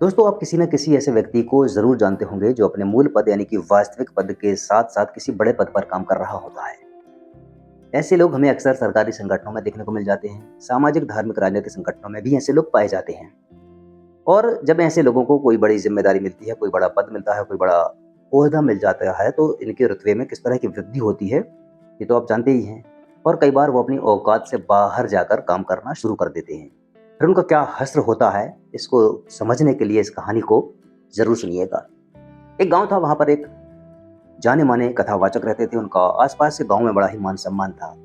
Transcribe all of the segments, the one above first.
दोस्तों, आप किसी न किसी ऐसे व्यक्ति को ज़रूर जानते होंगे जो अपने मूल पद यानी कि वास्तविक पद के साथ-साथ किसी बड़े पद पर काम कर रहा होता है। ऐसे लोग हमें अक्सर सरकारी संगठनों में देखने को मिल जाते हैं। सामाजिक, धार्मिक, राजनीतिक संगठनों में भी ऐसे लोग पाए जाते हैं। और जब ऐसे लोगों को कोई बड़ी ज़िम्मेदारी मिलती है, कोई बड़ा पद मिलता है, कोई बड़ा ओहदा मिल जाता है, तो इनके रुतबे में किस तरह की वृद्धि होती है, ये तो आप जानते ही हैं। और कई बार वो अपनी औकात से बाहर जाकर काम करना शुरू कर देते हैं। फिर उनका क्या हश्र होता है, इसको समझने के लिए इस कहानी को ज़रूर सुनिएगा। एक गाँव था, वहाँ पर एक जाने-माने कथावाचक रहते थे। उनका आस-पास के गाँव में बड़ा ही मान-सम्मान था।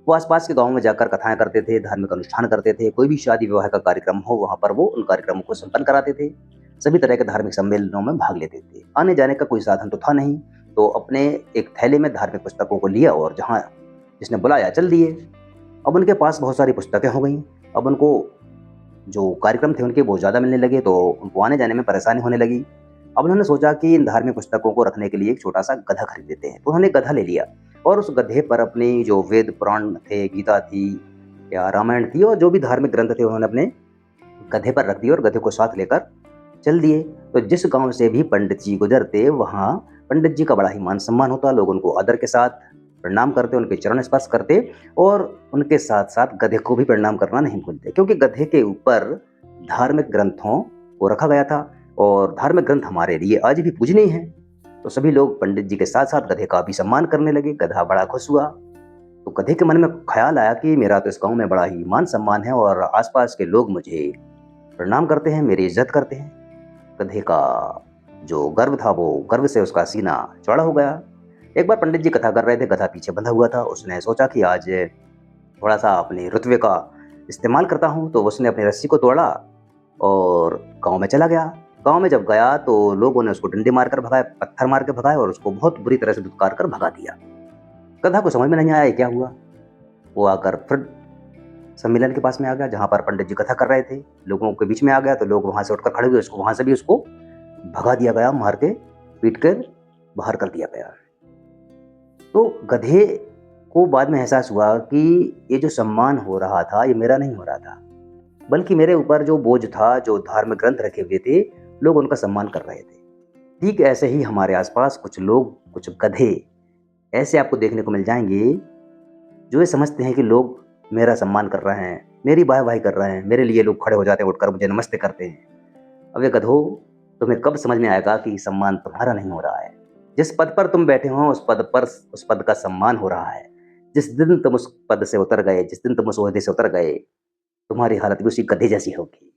वो आस-पास के गाँव में जाकर कथाएँ करते थे, धार्मिक अनुष्ठान करते थे। कोई भी शादी-विवाह का कार्यक्रम हो, वहाँ पर वो उन कार्यक्रमों को संपन्न कराते थे। सभी तरह के धार्मिक सम्मेलनों में भाग लेते थे। आने-जाने का कोई साधन तो था नहीं, तो अपने एक थैले में धार्मिक पुस्तकों को लिया और जहाँ जिसने बुलाया चल दिए। अब उनके पास बहुत सारी पुस्तकें हो गईं। अब उनको जो कार्यक्रम थे उनके बहुत ज़्यादा मिलने लगे, तो उनको आने-जाने में परेशानी होने लगी। अब उन्होंने सोचा कि इन धार्मिक पुस्तकों को रखने के लिए एक छोटा-सा गधा खरीद लेते हैं। तो उन्होंने गधा ले लिया और उस गधे पर अपनी जो वेद पुराण थे, गीता थी या रामायण थी और जो भी धार्मिक ग्रंथ थे, उन्होंने अपने गधे पर रख दिए और गधे को साथ लेकर चल दिए। तो जिस गाँव से भी पंडित जी गुज़रते, वहाँ पंडित जी का बड़ा ही मान-सम्मान होता। लोग उनको आदर के साथ प्रणाम करते, उनके चरण स्पर्श करते और उनके साथ-साथ गधे को भी प्रणाम करना नहीं भूलते, क्योंकि गधे के ऊपर धार्मिक ग्रंथों को रखा गया था और धार्मिक ग्रंथ हमारे लिए आज भी पूजनीय हैं। तो सभी लोग पंडित जी के साथ-साथ गधे का भी सम्मान करने लगे। गधा बड़ा खुश हुआ। तो गधे के मन में ख़्याल आया कि मेरा तो इस गाँव में बड़ा ही मान-सम्मान है और आस-पास के लोग मुझे प्रणाम करते हैं, मेरी इज़्ज़त करते हैं। गधे का जो गर्व था, वो गर्व से उसका सीना चौड़ा हो गया। एक बार पंडित जी कथा कर रहे थे, गधा पीछे बंधा हुआ था। उसने सोचा कि आज थोड़ा-सा अपने रुतबे का इस्तेमाल करता हूँ, तो उसने अपनी रस्सी को तोड़ा और गाँव में चला गया। गाँव में जब गया तो लोगों ने उसको डंडे मारकर भगाए, पत्थर मार के भगाए और उसको बहुत बुरी तरह से धुतकार कर भगा दिया। गधा को समझ में नहीं आया ये क्या हुआ। वो आकर फिर सम्मेलन के पास में आ गया, जहाँ पर पंडित जी कथा कर रहे थे। लोगों के बीच में आ गया तो लोग वहाँ से उठकर खड़े हुए, उसको वहाँ से भी उसको भगा दिया गया, मार के, पीट कर बाहर कर दिया गया। तो गधे को बाद में एहसास हुआ कि ये जो सम्मान हो रहा था, ये मेरा नहीं हो रहा था, बल्कि मेरे ऊपर जो बोझ था, जो धार्मिक ग्रंथ रखे हुए थे, लोग उनका सम्मान कर रहे थे। ठीक ऐसे ही हमारे आस-पास कुछ लोग, कुछ गधे ऐसे आपको देखने को मिल जाएँगे, जो ये समझते हैं कि लोग मेरा सम्मान कर रहे हैं, मेरी वाह-वाही कर रहे हैं, मेरे लिए लोग खड़े हो जाते हैं, उठकर मुझे नमस्ते करते हैं। अब ये गधों, तुम्हें कब समझ में आएगा कि सम्मान तुम्हारा नहीं हो रहा है। जिस पद पर तुम बैठे हो, उस पद का सम्मान हो रहा है। जिस दिन तुम उस पद से उतर गए, जिस दिन तुम उस ओहदे से उतर गए, तुम्हारी हालत भी उसी गधे जैसी होगी।